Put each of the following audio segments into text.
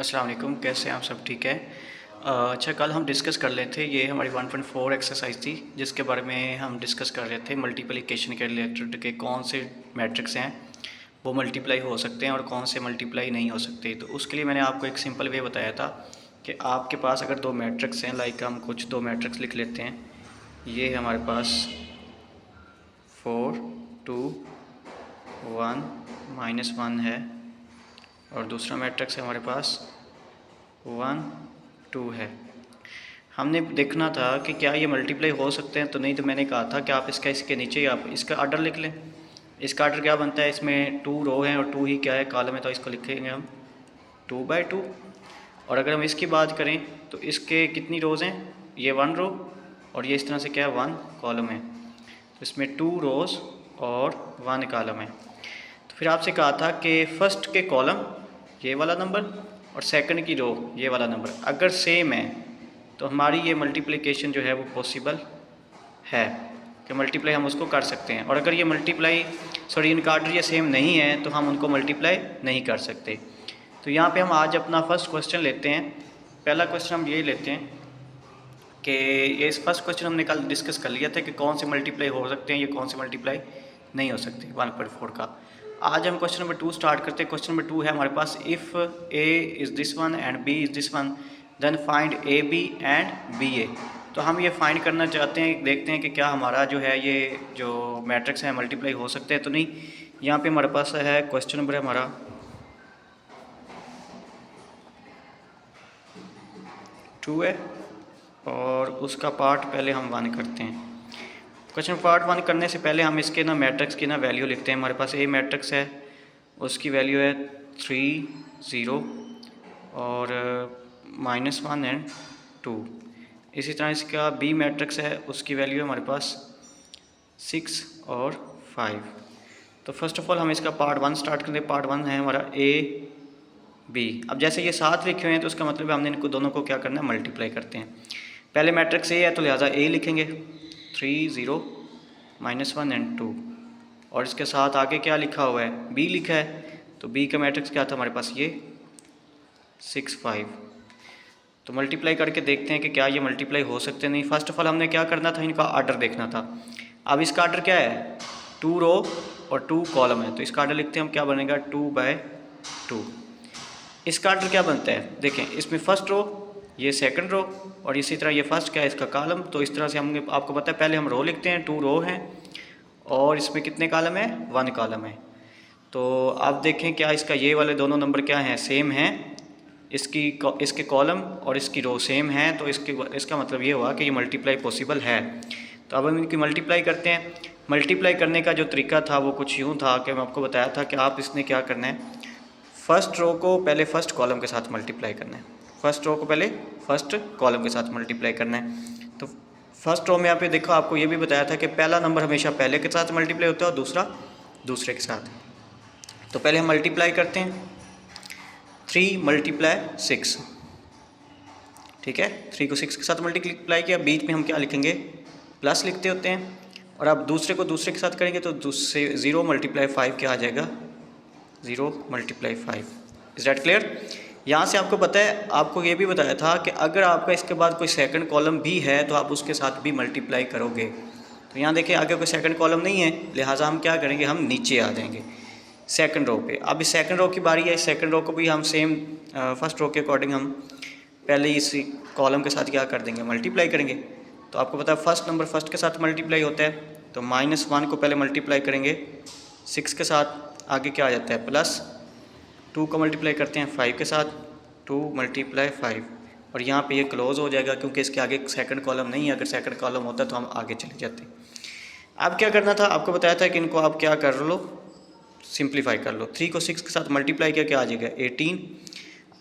अस्सलाम वालेकुम, कैसे हैं आप सब? ठीक है। अच्छा, कल हम डिस्कस कर रहे थे, ये हमारी 1.4 एक्सरसाइज थी जिसके बारे में हम डिस्कस कर रहे थे मल्टीप्लिकेशन के रिलेटेड के कौन से मैट्रिक्स हैं वो मल्टीप्लाई हो सकते हैं और कौन से मल्टीप्लाई नहीं हो सकते। तो उसके लिए मैंने आपको एक सिंपल वे बताया था कि आपके पास अगर दो मैट्रिक्स हैं, लाइक हम कुछ दो मैट्रिक्स लिख लेते हैं। ये है हमारे पास 4 2 1 -1 है और दूसरा मैट्रिक्स है हमारे पास 1 2 है। हमने देखना था कि क्या ये मल्टीप्लाई हो सकते हैं, तो नहीं तो मैंने कहा था कि आप इसके नीचे ही आप इसका आर्डर लिख लें। इसका आर्डर क्या बनता है, इसमें 2 रो हैं और 2 ही क्या है, कॉलम है, तो इसको लिखेंगे हम 2/2। और अगर हम इसकी बात करें तो इसके कितनी रोज़ हैं, ये 1 रो और ये इस तरह से क्या है 1 कॉलम है, तो इसमें 2 रोज़ और 1 कॉलम है। तो फिर आपसे कहा था कि फर्स्ट के कॉलम ये वाला नंबर और सेकंड की रो ये वाला नंबर अगर सेम है तो हमारी ये मल्टीप्लिकेशन जो है वो पॉसिबल है कि मल्टीप्लाई हम उसको कर सकते हैं। और अगर ये इनका आर्डर ये सेम नहीं है तो हम उनको मल्टीप्लाई नहीं कर सकते। तो यहाँ पे हम आज अपना फर्स्ट क्वेश्चन लेते हैं। पहला क्वेश्चन हम ये लेते हैं कि ये इस फर्स्ट क्वेश्चन हमने कल डिस्कस कर लिया था कि कौन से मल्टीप्लाई हो सकते हैं, ये कौन से मल्टीप्लाई नहीं हो सकते 1.4 का। आज हम क्वेश्चन नंबर 2 स्टार्ट करते हैं। क्वेश्चन नंबर 2 है हमारे पास, if A is this one and B is this one then find A B and B A. तो हम ये फाइंड करना चाहते हैं, देखते हैं कि क्या हमारा जो है ये जो मैट्रिक्स है मल्टीप्लाई हो सकते हैं तो नहीं। यहाँ पे हमारे पास है क्वेश्चन नंबर है हमारा 2 है और उसका पार्ट पहले हम 1 करते हैं। क्वेश्चन पार्ट 1 करने से पहले हम इसके ना मैट्रिक्स की ना वैल्यू लिखते हैं। हमारे पास ए मैट्रिक्स है, उसकी वैल्यू है 3 0 और -1 एंड 2। इसी तरह इसका बी मैट्रिक्स है, उसकी वैल्यू है हमारे पास 6 और 5। तो फर्स्ट ऑफ ऑल हम इसका पार्ट 1 स्टार्ट करते हैं। पार्ट 1 है हमारा ए बी। अब जैसे ये साथ लिखे हुए हैं तो उसका मतलब है हमने इनको दोनों को क्या करना है, मल्टीप्लाई करते हैं। पहले मैट्रिक्स ए है तो लिहाजा ए लिखेंगे 3 0 -1 एंड 2 और इसके साथ आगे क्या लिखा हुआ है, बी लिखा है। तो बी का मैट्रिक्स क्या था हमारे पास, ये 6 5। तो मल्टीप्लाई करके देखते हैं कि क्या ये मल्टीप्लाई हो सकते नहीं। फर्स्ट ऑफ ऑल हमने क्या करना था, इनका आर्डर देखना था। अब इसका आर्डर क्या है, 2 रो और 2 कॉलम है, तो इसका आर्डर लिखते हैं हम, क्या बनेगा 2/2। इसका आर्डर क्या बनता है, देखें इसमें फर्स्ट रो, ये सेकंड रो और इसी तरह ये फर्स्ट क्या है इसका कॉलम। तो इस तरह से हमने आपको पता है, पहले हम रो लिखते हैं, 2 रो हैं और इसमें कितने कॉलम है, 1 कॉलम है। तो आप देखें क्या इसका ये वाले दोनों नंबर क्या हैं, सेम हैं। इसके कॉलम और इसकी रो सेम हैं, तो इसका मतलब ये हुआ कि ये मल्टीप्लाई पॉसिबल है। तो अब हम इनकी मल्टीप्लाई करते हैं। मल्टीप्लाई करने का जो तरीका था वो कुछ यूँ था कि मैं आपको बताया था कि आप इसने क्या करना है, फर्स्ट रो को पहले फर्स्ट कॉलम के साथ मल्टीप्लाई करना है। फर्स्ट रो को पहले फर्स्ट कॉलम के साथ मल्टीप्लाई करना है। तो फर्स्ट रो में यहाँ पे देखो, आपको ये भी बताया था कि पहला नंबर हमेशा पहले के साथ मल्टीप्लाई होता है और दूसरा दूसरे के साथ। तो पहले हम मल्टीप्लाई करते हैं, 3 × 6, ठीक है। 3 को 6 के साथ मल्टीप्लाई किया, बीच में हम क्या लिखेंगे, प्लस लिखते होते हैं। और अब दूसरे को दूसरे के साथ करेंगे तो दूसरे 0 × 5 क्या आ जाएगा, 0 × 5। Is that clear. यहाँ से आपको पता है, आपको ये भी बताया था कि अगर आपका इसके बाद कोई सेकंड कॉलम भी है तो आप उसके साथ भी मल्टीप्लाई करोगे। तो यहाँ देखिए आगे कोई सेकंड कॉलम नहीं है, लिहाजा हम क्या करेंगे, हम नीचे आ जाएंगे सेकंड रो पे। अब इस सेकंड रो की बारी है, इस सेकंड रो को भी हम सेम फर्स्ट रो के अकॉर्डिंग हम पहले इस कॉलम के साथ क्या कर देंगे, मल्टीप्लाई करेंगे। तो आपको पता है फर्स्ट नंबर फर्स्ट के साथ मल्टीप्लाई होता है, तो -1 को पहले मल्टीप्लाई करेंगे 6 के साथ, आगे क्या आ जाता है प्लस 2 को मल्टीप्लाई करते हैं 5 के साथ, 2 × 5 और यहाँ पे ये क्लोज़ हो जाएगा क्योंकि इसके आगे सेकंड कॉलम नहीं है। अगर सेकंड कॉलम होता तो हम आगे चले जाते। अब क्या करना था, आपको बताया था कि इनको आप क्या कर लो, सिंप्लीफाई कर लो। 3 को 6 के साथ मल्टीप्लाई किया, क्या आ जाएगा 18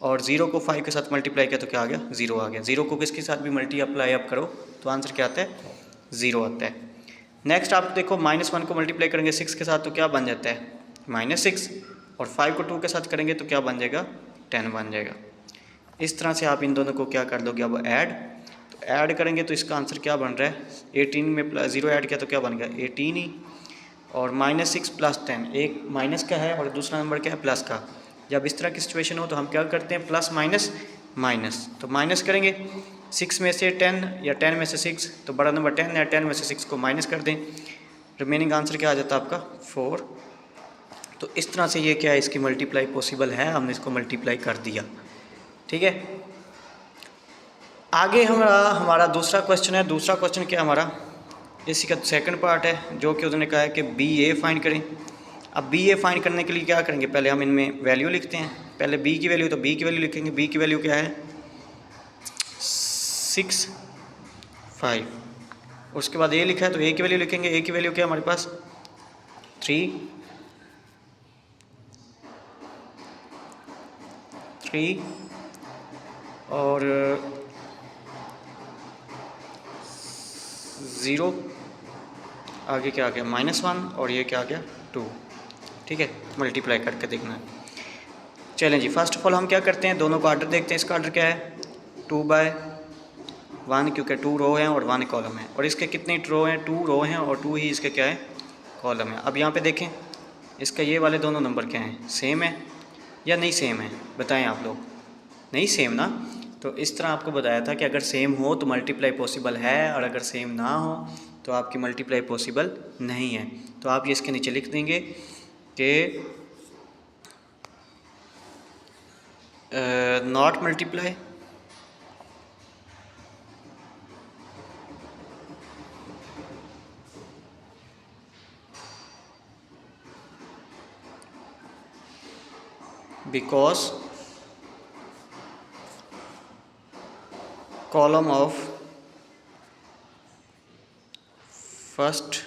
और 0 को 5 के साथ मल्टीप्लाई किया तो क्या आ गया, 0 आ गया। 0 को किसके साथ भी मल्टीप्लाई अप करो तो आंसर क्या आता है, 0 आता है। नेक्स्ट आप देखो, -1 को मल्टीप्लाई करेंगे 6 के साथ तो क्या बन जाता है, -6 और 5 को 2 के साथ करेंगे तो क्या बन जाएगा, 10 बन जाएगा। इस तरह से आप इन दोनों को क्या कर दोगे, अब ऐड। तो ऐड करेंगे तो इसका आंसर क्या बन रहा है, 18 में +0 ऐड किया तो क्या बन गया 18 ही, और -6 + 10, एक माइनस का है और दूसरा नंबर क्या है प्लस का, जब इस तरह की सिचुएशन हो तो हम क्या करते हैं, प्लस माइनस माइनस। तो माइनस करेंगे 6 में से 10 या 10 में से 6, तो बड़ा नंबर 10 या 10 में से 6 को माइनस कर दें, रिमेनिंग आंसर क्या आ जाता है आपका 4। तो इस तरह से ये क्या है, इसकी मल्टीप्लाई पॉसिबल है, हमने इसको मल्टीप्लाई कर दिया। ठीक है, आगे हमारा दूसरा क्वेश्चन है। दूसरा क्वेश्चन क्या हमारा, इसी का सेकंड पार्ट है, जो कि उन्होंने कहा है कि बी ए फाइंड करें। अब बी ए फाइंड करने के लिए क्या करेंगे, पहले हम इनमें वैल्यू लिखते हैं। पहले बी की वैल्यू, तो बी की वैल्यू लिखेंगे। बी की वैल्यू क्या है 6 5। उसके बाद ए लिखा है तो ए की वैल्यू लिखेंगे। ए की वैल्यू क्या है हमारे पास 3 और 0, आगे क्या आ गया -1 और ये क्या आ गया 2। ठीक है, मल्टीप्लाई करके देखना है। चलें जी, फर्स्ट ऑफ ऑल हम क्या करते हैं, दोनों का आर्डर देखते हैं। इसका आर्डर क्या है 2/1, क्योंकि 2 रो हैं और 1 कॉलम है। और इसके कितने रो हैं, 2 रो हैं और 2 ही इसके क्या है कॉलम है। अब यहाँ पे देखें, इसका ये वाले दोनों नंबर क्या हैं, सेम है या नहीं सेम है, बताएं आप लोग। नहीं सेम ना, तो इस तरह आपको बताया था कि अगर सेम हो तो मल्टीप्लाई पॉसिबल है, और अगर सेम ना हो तो आपकी मल्टीप्लाई पॉसिबल नहीं है। तो आप ये इसके नीचे लिख देंगे कि not multiply because column of first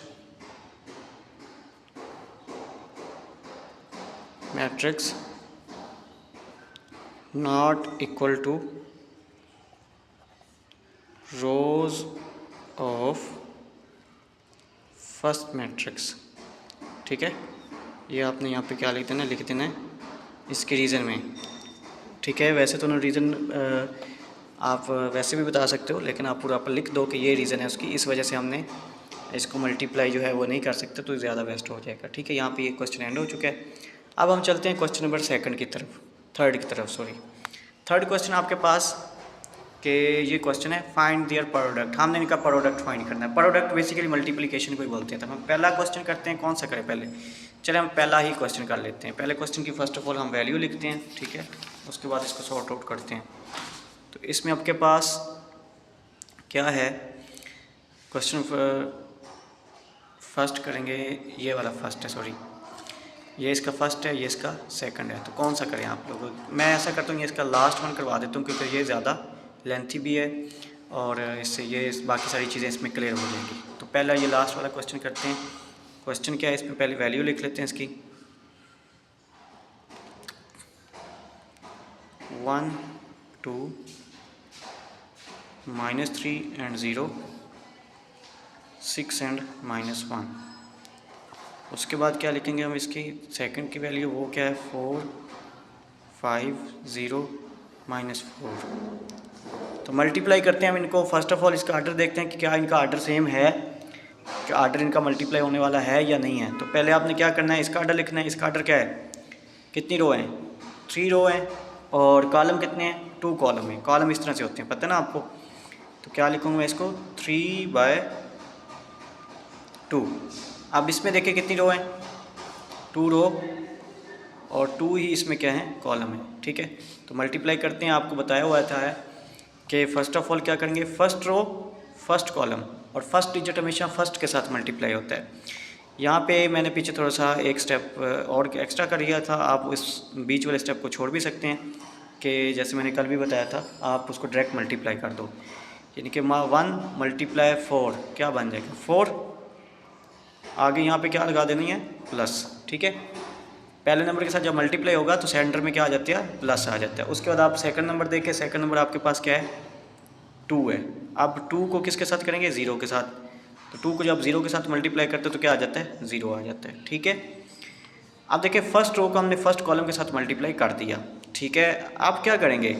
matrix not equal to rows of first matrix। ठीक है, ये आपने यहाँ पे क्या लिख देना, लिख देना है इसके रीज़न में। ठीक है, वैसे तो ना रीज़न आप वैसे भी बता सकते हो, लेकिन आप पूरा पर लिख दो कि ये रीज़न है उसकी, इस वजह से हमने इसको मल्टीप्लाई जो है वो नहीं कर सकते, तो ज़्यादा बेस्ट हो जाएगा। ठीक है, यहाँ पे ये क्वेश्चन एंड हो चुका है। अब हम चलते हैं क्वेश्चन नंबर थर्ड की तरफ। थर्ड क्वेश्चन आपके पास कि ये क्वेश्चन है फाइंड देयर प्रोडक्ट। हमने इनका प्रोडक्ट फाइंड करना है। प्रोडक्ट बेसिकली मल्टीप्लिकेशन को ही बोलते हैं। तो हम पहला क्वेश्चन करते हैं, कौन सा करें पहले, चले हम पहला ही क्वेश्चन कर लेते हैं। पहले क्वेश्चन की फर्स्ट ऑफ ऑल हम वैल्यू लिखते हैं। ठीक है, उसके बाद इसको सॉर्ट आउट करते हैं। तो इसमें आपके पास क्या है, क्वेश्चन फर्स्ट करेंगे, ये वाला फर्स्ट है, सॉरी ये इसका फर्स्ट है, ये इसका सेकंड है। तो कौन सा करें आप लोग, मैं ऐसा करता हूँ ये इसका लास्ट वन करवा देता हूँ, क्योंकि ये ज़्यादा लेंथी भी है और इससे ये बाकी सारी चीज़ें इसमें क्लियर हो जाएंगी। तो पहला ये लास्ट वाला क्वेश्चन करते हैं। क्वेश्चन क्या है, इसमें पहले वैल्यू लिख लेते हैं इसकी 1 2 -3 एंड 0 6 एंड -1। उसके बाद क्या लिखेंगे हम, इसकी सेकंड की वैल्यू वो क्या है 4 5 0 -4। तो मल्टीप्लाई करते हैं हम इनको। फर्स्ट ऑफ ऑल इसका आर्डर देखते हैं कि क्या इनका आर्डर सेम है, क्या आर्डर इनका मल्टीप्लाई होने वाला है या नहीं है। तो पहले आपने क्या करना है, इसका आर्डर लिखना है। इसका आर्डर क्या है, कितनी रो हैं 3 रो हैं, और कॉलम कितने हैं 2 कॉलम हैं। कॉलम इस तरह से होते हैं, पता है ना आपको। तो क्या लिखूँगा इसको 3/2। अब इसमें देखिए कितनी रो हैं 2 रो, और 2 ही इसमें क्या है कॉलम है। ठीक है, तो मल्टीप्लाई करते हैं। आपको बताया हुआ था कि फ़र्स्ट ऑफ ऑल क्या करेंगे, फर्स्ट रो फर्स्ट कॉलम, और फर्स्ट डिजिट हमेशा फर्स्ट के साथ मल्टीप्लाई होता है। यहाँ पे मैंने पीछे थोड़ा सा एक स्टेप और एक्स्ट्रा कर लिया था। आप इस बीच वाले स्टेप को छोड़ भी सकते हैं कि जैसे मैंने कल भी बताया था, आप उसको डायरेक्ट मल्टीप्लाई कर दो। यानी कि 1 × 4 क्या बन जाएगा 4, आगे यहाँ पे क्या लगा देनी है प्लस। ठीक है, पहले नंबर के साथ जब मल्टीप्लाई होगा तो सेंटर में क्या आ जाता है प्लस आ जाता है। उसके बाद आप सेकंड नंबर देखें, सेकंड नंबर आपके पास क्या है 2 है। अब 2 को किसके साथ करेंगे 0 के साथ। तो 2 को जब 0 के साथ मल्टीप्लाई करते हैं तो क्या आ जाता है 0 आ जाता है। ठीक है, अब देखिए फर्स्ट रो को हमने फर्स्ट कॉलम के साथ मल्टीप्लाई कर दिया। ठीक है, आप क्या करेंगे,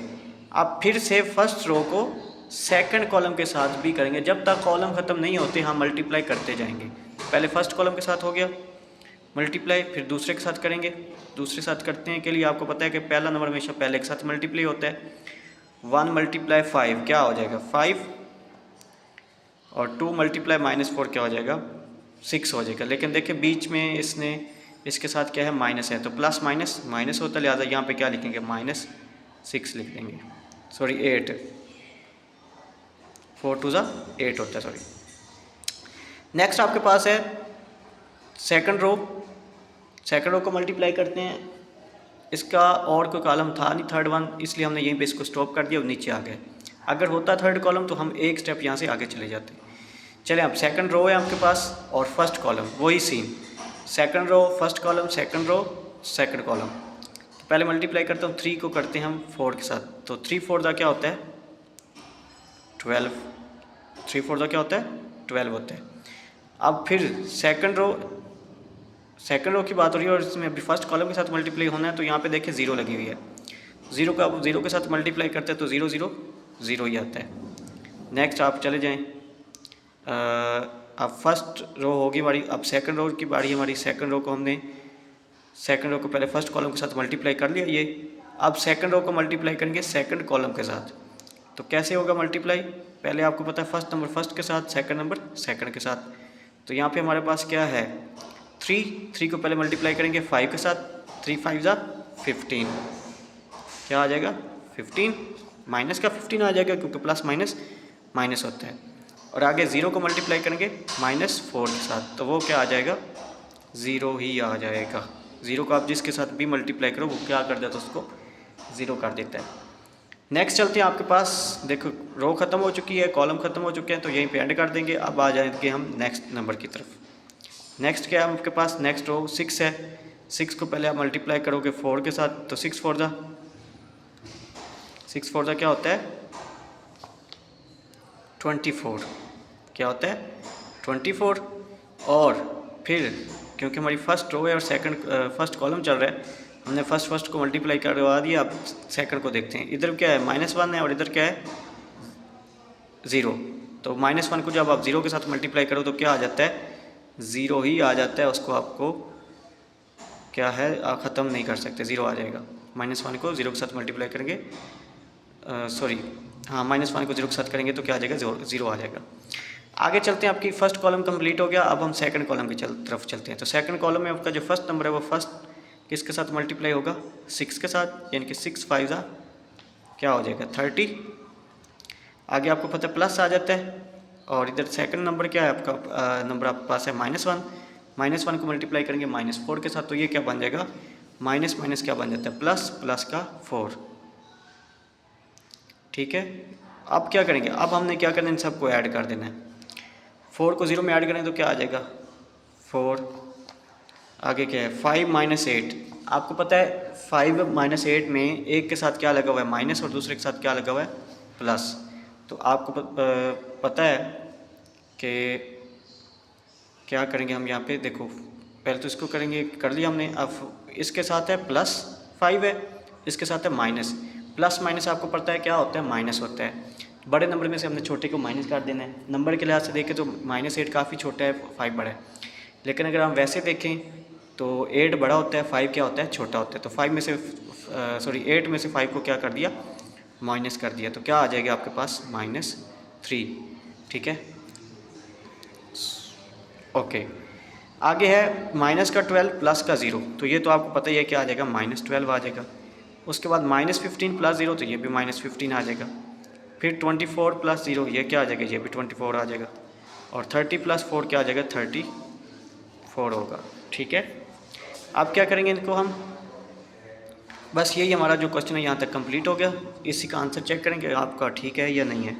आप फिर से फर्स्ट रो को सेकंड कॉलम के साथ भी करेंगे। जब तक कॉलम ख़त्म नहीं होते हम मल्टीप्लाई करते जाएंगे। पहले फर्स्ट कॉलम के साथ हो गया, मल्टीप्लाई, फिर दूसरे के साथ करेंगे। दूसरे साथ करते हैं के लिए आपको पता है कि पहला नंबर हमेशा पहले के साथ मल्टीप्लाई होता है। 1 मल्टीप्लाई 5 क्या हो जाएगा 5, और 2 मल्टीप्लाई -4 क्या हो जाएगा 6 हो जाएगा। लेकिन देखिए बीच में इसने इसके साथ क्या है माइनस है, तो प्लस माइनस माइनस होता है, लिहाजा यहाँ पे क्या लिखेंगे -6 लिख देंगे, सॉरी 8, 4 2 ज़ा 8 होता है, सॉरी। नेक्स्ट आपके पास है सेकंड रो। सेकंड रो को मल्टीप्लाई करते हैं। इसका और कोई कॉलम था नहीं थर्ड वन, इसलिए हमने यहीं पे इसको स्टॉप कर दिया और नीचे आ गए। अगर होता थर्ड कॉलम तो हम एक स्टेप यहाँ से आगे चले जाते। चले अब सेकंड रो है आपके पास और फर्स्ट कॉलम, वही scene, second row first column, second row second column. तो पहले मल्टीप्लाई करता हूँ, 3 को करते हैं हम 4 के साथ, तो 3 4 का क्या होता है 12, 3 4 का क्या होता है 12 होता है। अब फिर सेकंड रो की बात हो रही है और इसमें अभी फर्स्ट कॉलम के साथ मल्टीप्लाई होना है, तो यहाँ पे देखिए 0 लगी हुई है। 0 का अब 0 के साथ मल्टीप्लाई करते हैं तो 0 0 0 ही आता है। नेक्स्ट आप चले जाएं, अब फर्स्ट रो होगी हमारी, अब सेकंड रो की बारी हमारी। सेकंड रो को हमने सेकंड रो को पहले फर्स्ट कॉलम के साथ मल्टीप्लाई कर लिया ये। अब सेकंड रो को मल्टीप्लाई करेंगे सेकंड कॉलम के साथ, तो कैसे होगा मल्टीप्लाई, पहले आपको पता है फर्स्ट नंबर फर्स्ट के साथ, सेकंड नंबर सेकंड के साथ। तो यहाँ पे हमारे पास क्या है 3 को पहले मल्टीप्लाई करेंगे 5 के साथ, 3 5 ज़ा 15, क्या आ जाएगा 15, माइनस का 15 आ जाएगा क्योंकि प्लस माइनस माइनस होता है। और आगे 0 को मल्टीप्लाई करेंगे -4 के साथ, तो वो क्या आ जाएगा 0 ही आ जाएगा। 0 को आप जिसके साथ भी मल्टीप्लाई करो वो क्या कर देता है, उसको 0 कर देता है। नेक्स्ट चलते हैं आपके पास, देखो रो ख़त्म हो चुकी है, कॉलम ख़त्म हो चुके हैं, तो यहीं पे एंड कर देंगे। अब आ जाएंगे हम नेक्स्ट नंबर की तरफ। नेक्स्ट क्या है आपके पास, नेक्स्ट रो 6 है। 6 को पहले आप मल्टीप्लाई करोगे 4 के साथ, तो 6 4 ज़ा क्या होता है 24, क्या होता है 24। और फिर क्योंकि हमारी फर्स्ट रो है और सेकंड फर्स्ट कॉलम चल रहा है, हमने फर्स्ट को मल्टीप्लाई करवा दिया। अब सेकंड को देखते हैं, इधर क्या है -1 है और इधर क्या है 0। तो -1 को जब आप 0 के साथ मल्टीप्लाई करो तो क्या आ जाता है 0 ही आ जाता है, उसको आपको क्या है ख़त्म नहीं कर सकते, 0 आ जाएगा। -1 को 0 के साथ मल्टीप्लाई करेंगे, सॉरी हाँ -1 को 0 के साथ करेंगे तो क्या आ जाएगा 0 आ जाएगा। आगे चलते हैं, आपकी फर्स्ट कॉलम कंप्लीट हो गया। अब हम सेकंड कॉलम की तरफ चलते हैं। तो सेकंड कॉलम में आपका जो फर्स्ट नंबर है वो फर्स्ट किसके साथ मल्टीप्लाई होगा 6 के साथ, यानी कि 6 5 ज़ा क्या हो जाएगा 30। आगे आपको पता है प्लस आ जाता है, और इधर सेकंड नंबर क्या है आपका नंबर आपके पास है -1 को मल्टीप्लाई करेंगे -4 के साथ, तो ये क्या बन जाएगा माइनस माइनस क्या बन जाता है प्लस, प्लस का 4, ठीक है। अब क्या करेंगे, अब हमने क्या करना है इन सबको ऐड कर देना है। 4 को 0 में ऐड करें तो क्या आ जाएगा 4, आगे क्या है 5 8। आपको पता है 5 8 में एक के साथ क्या लगा हुआ है माइनस और दूसरे के साथ क्या लगा हुआ है प्लस। तो आपको पता है कि क्या करेंगे हम यहाँ पे, देखो पहले तो इसको करेंगे, कर लिया हमने। अब इसके साथ है +5 है, इसके साथ है माइनस। प्लस माइनस आपको पता है क्या होता है माइनस होता है। बड़े नंबर में से हमने छोटे को माइनस कर देना है। नंबर के लिहाज से देखें तो -8 काफ़ी छोटा है, 5 बड़ा है। लेकिन अगर हम वैसे देखें तो 8 बड़ा होता है, 5 क्या होता है छोटा होता है। तो 8 में से 5 को क्या कर दिया माइनस कर दिया, तो क्या आ जाएगा आपके पास -3, ठीक है ओके। आगे है माइनस का 12 प्लस का 0, तो ये तो आपको पता ही है क्या आ जाएगा -12 आ जाएगा। उसके बाद -15 प्लस 0, तो ये भी -15 आ जाएगा। फिर 24 प्लस 0 ये क्या आ जाएगा, ये भी 24 आ जाएगा। और 30 प्लस 4 क्या आ जाएगा 34 होगा, ठीक है। अब क्या करेंगे इनको हम, बस यही हमारा जो क्वेश्चन है यहाँ तक कंप्लीट हो गया। इसी का आंसर चेक करेंगे आपका ठीक है या नहीं है।